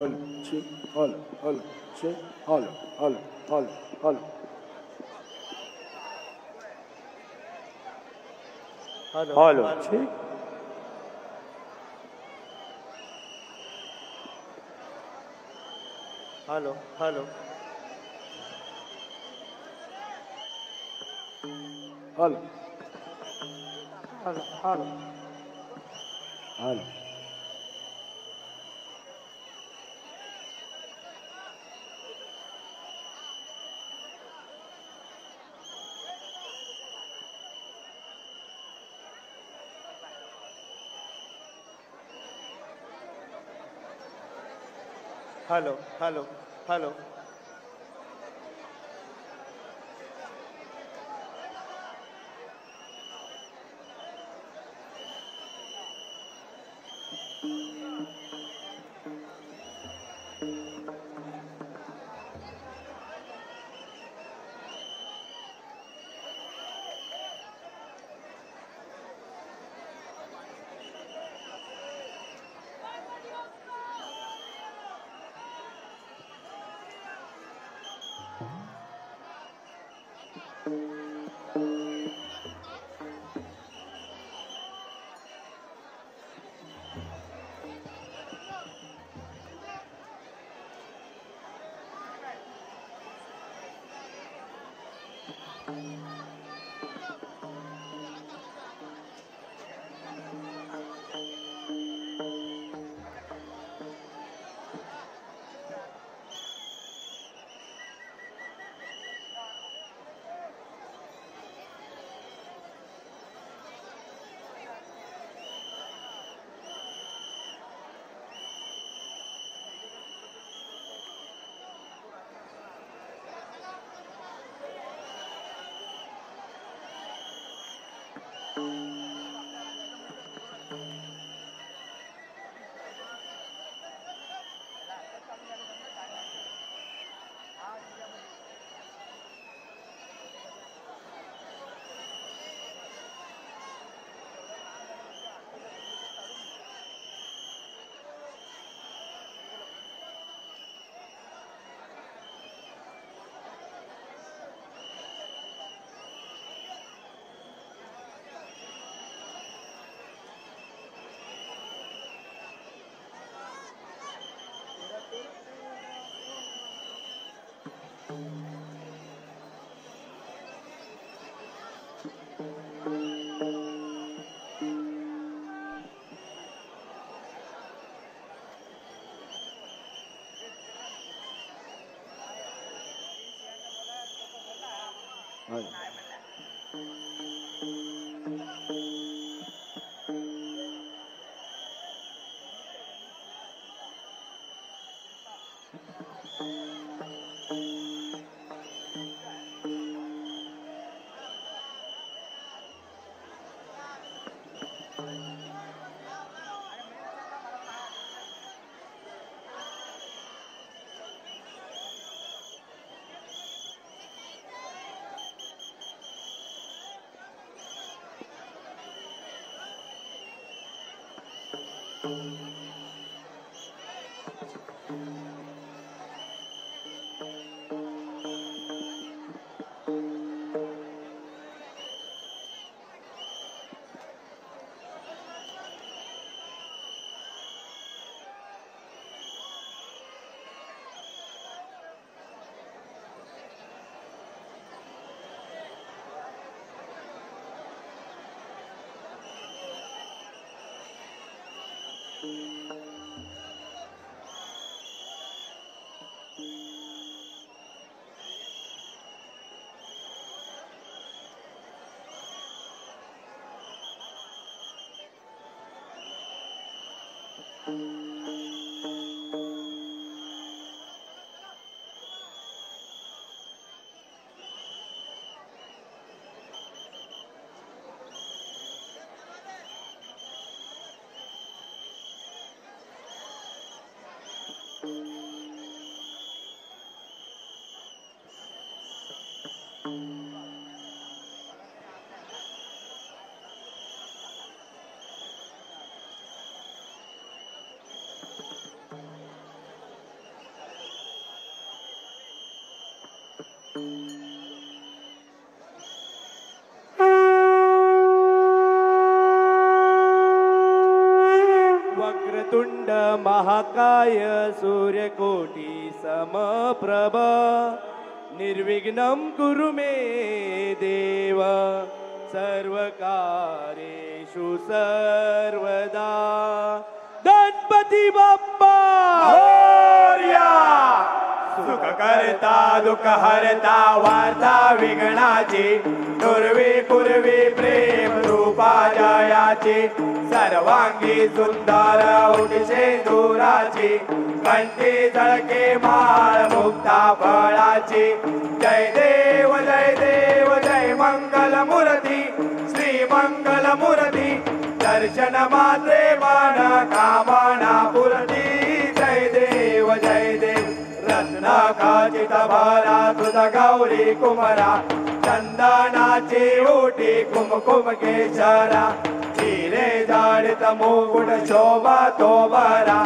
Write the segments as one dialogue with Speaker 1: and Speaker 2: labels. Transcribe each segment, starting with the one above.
Speaker 1: Hola, sí, hola, hola, sí, hola, hola, hola, hola. Hola, sí.
Speaker 2: Halo, halo.
Speaker 1: Hola,
Speaker 2: Halo, halo.
Speaker 1: hola.
Speaker 2: Halo, halo, halo.
Speaker 1: Hola.
Speaker 2: Vakratunda महाकाय सूर्यकोटी समप्रभ निर्विघ्नं कुरु मे देव सर्वकार्येषु सर्वदा गणपती बाप्पा
Speaker 3: मोरया सुख करता दुःख हरता वार्ता विघ्नाची दुर्वी पूर्वी प्रेम रूपा जयाची सर्वांगी सुंदर उठशे दुराची कंठी झळके माळ मुक्ता फळाची जय देव जय मंगल मूर्ती श्री मंगल मूर्ती दर्शन मात्रे मन कामना पूर्ती जय देव रत्नाकाचित भरा तुझा गौरी कुमरा चंदनाची ओटी कुमकुम केशरा हिरे जाडित मुकुट शोभा तो बरा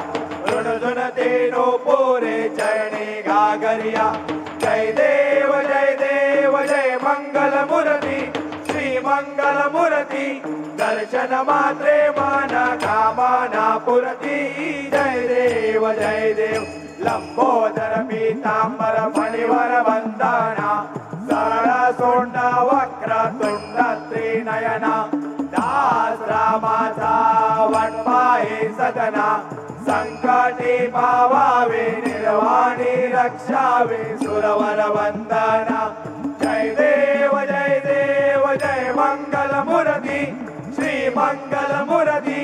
Speaker 3: ऋणधुन तेनो पोरे चरणी घागरिया जय देव जय मंगल मूर्ती श्री मंगल मूर्ती दर्शन मात्रे मन कामना पूर्ती जय देव लंबोदर पीतांबर फणिवर वंदना सरळ सोंड वक्र तुंड त्रिनयना दास रामाचा वटपाहे सदना संकटी पावावे निर्वाणी रक्षावे सुरवर वंदना जय देव जय मंगल मूर्ती श्री मंगल मूर्ती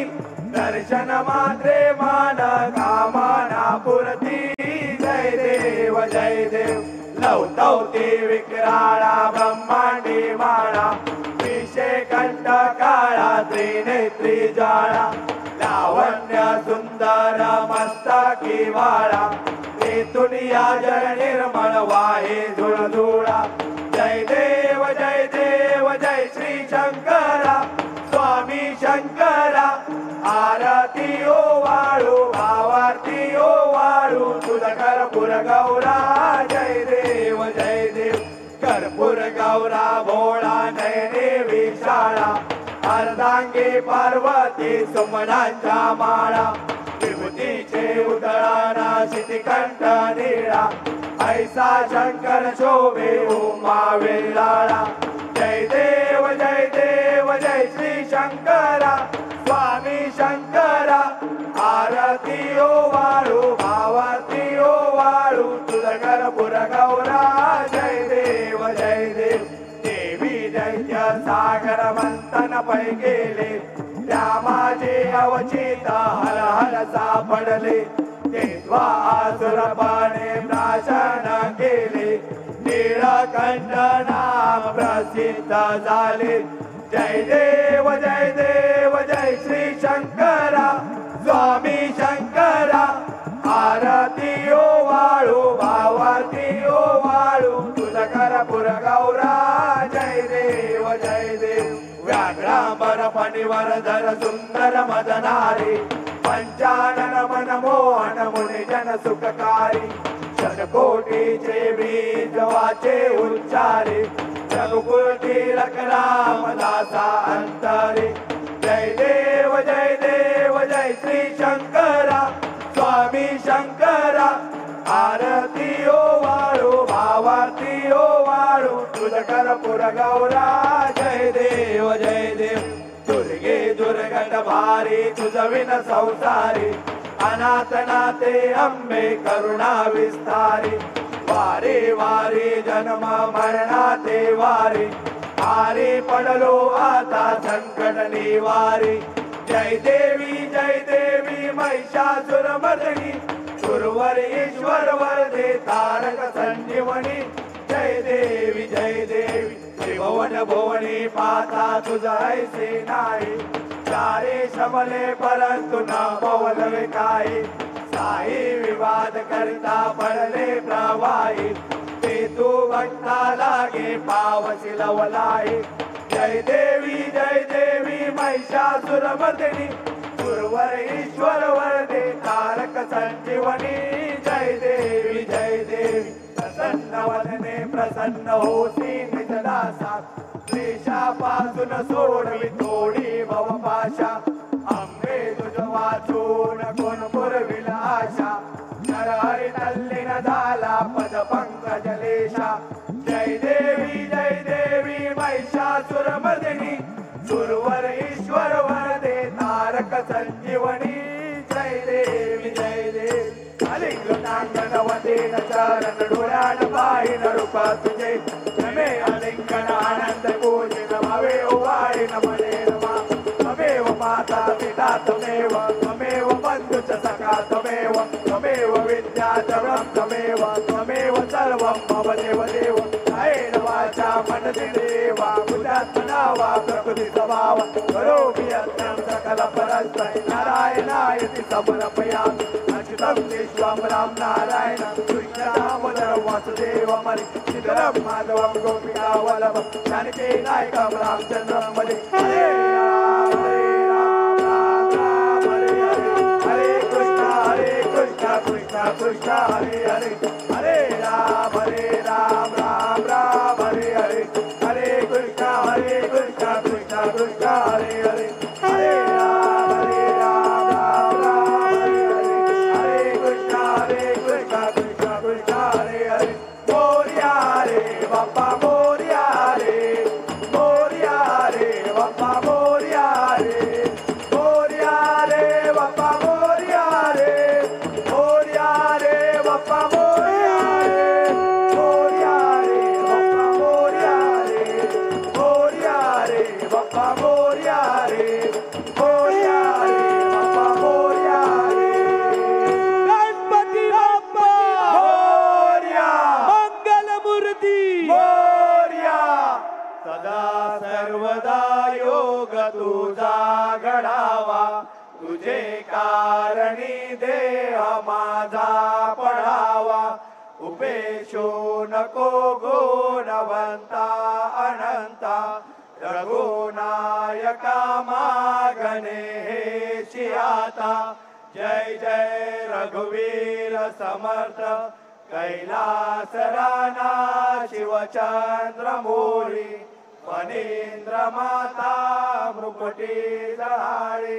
Speaker 3: दर्शन मात्रे मान कामना पूर्ती जय देव लवतवती विक्राळा ब्रह्मांडी माळा विषे कंठ काळा त्रिनेत्री जाळा लावण्य सुंदर मस्तकी वाळा दुनिया जल निर्मळ वाहे झुळझुळा जय देव जय श्री शंकरा स्वामी शंकरा आरती ओ वाळू भावारती ओ वाळू तुझा कर्पूर गौरा जय देव कर्पूर गौरा भोळा नयने विशाळा अर्धांगी पार्वती सुमनांच्या माळा विभूतीचे उदळाना शितिकंठ निळा ऐसा शंकर शोभे उमा वेल्लाळा जय देव जय श्री शंकरा स्वामी शंकरा आरती ओ वाळू भावारती ओ वाळू तुझा कर्पूर गौरा जय देव देवी दैत्य सागर मंथन पै गेले त्या माझे अवचित हर हर सापडले तेव्हा आसुरपणे प्राशन केले नीळकंठ नाम प्रसिद्ध झाले जय देव जय श्री शंकरा स्वामी शंकरा आरती ओ वाळू भावारती ओ वाळू तुझा कर्पूर गौरा जय देव व्याघ्रांबर फणीवर धर सुंदर मदनारी पंचानन मन मोहन मुनी जन सुखकारी षटकोटीचे बीज वाचे उच्चारे रघुकुल तिलक रामदासा अंतरे जय देव जय श्री शंकरा स्वामी शंकरा आरती ओ वाळू भावारती ओ वाळू तुझा कर्पूर गौरा जय देव दुर्गे दुर्गट भारी तुझ विन संसारी अनाथ नाथे अंबे करुणा विस्तारी वारी वारी जन्म मरणाते वारी आरी पडलो आता संकट निवारी जय देवी महिषासुरमर्दिनी सुरवर ईश्वर वरदे तारक संजीवनी जय देवी त्रिभुवन भुवनी पाता तुझा ऐसे नाही चारे शमले परंतु न बोलवे काही साई विवाद करता पडले प्रवाही ते तू भक्ता लागे पावसी लवलाई जय देवी महिषासुरमर्दिनी सुरवर ईश्वर वरदे तारक संजीवनी जय देवी प्रसन्न वदने प्रसन्न होसी निजदासा क्लेशापासून सोडवी थोडी भवपाशा अंबे तुझ वाचून कोण पुरविल आशा नरहरी तल्लीन झाला पद पंकजलेशा जय देवी महिषासुरमर्दिनी सुरवर ईश्वर वरदे तारक संजीवनी जय देवी अलिंगनांगन वदेन चरण डोळ्यान पाहिन रूपा तुझे नमे अलिंगन आनंद पूजिन भवे उवाळीन मने रमा त्वमेव माता पिता त्वमेव त्वमेव बंधुच सखा त्वमेव त्वमेव विद्या च ब्रह्ममेव त्वमेव सर्वं मम देव कायेन वाचा मनसि देवा बुद्धात्मना वा प्रकृति स्वभाव करोमि यत्नं सकल परस्मै नारायणायति समर्पयामि अच्युतं विश्वं राम नारायणं कृष्णदामोदरं वासुदेवं श्रीधरं माधवं गोपिका वल्लभं जानकी नायकं रामचन्द्रं भजे हरे राम राम राम हरे कृष्ण कृष्ण कृष्ण हरे हरे हरे राम राम राम हरे कृष्ण कृष्ण कृष्ण हरे हरे हरे राम राम राम हरे कृष्ण कृष्ण कृष्ण हरे हरे मोरया रे बाप्पा मोरया रे बाप्पा मोरया रे बाप्पा मोरया रे बाप्पा मोरया रे बाप्पा मोरया रे बाप्पा मोरया रे
Speaker 2: गणपती बाप्पा
Speaker 3: मोरया
Speaker 2: मंगलमूर्ती
Speaker 3: मोरया सदा सर्वदा योग तुझा घडावा तुझे कारणी देह माझा पडावा उपेशो नको गुणवंता अनंता रघुनायका मागणे हे आता जय जय रघुवीर समर्थ कैलास राणा शिवचंद्र मोरी फणींद्र माता मृकटी जळाळी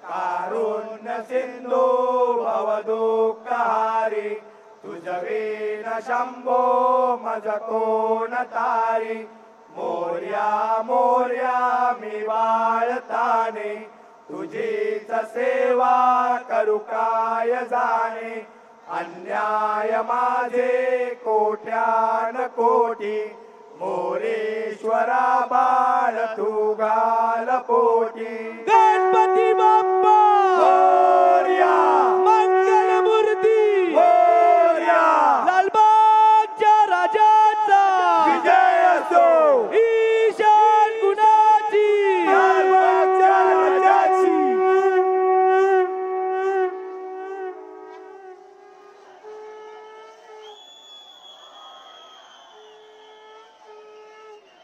Speaker 3: कारुण्य सिंधू भवदुःखहारी तुझवीन शंभो मज कोण तारी मोर्या मोर्या मी बाळताने तुझीच सेवा करू काय जाणे अन्याय माझे कोट्यान कोटी मोरेश्वरा बाळ तू गाल पोटी
Speaker 2: गणपती बाप्पा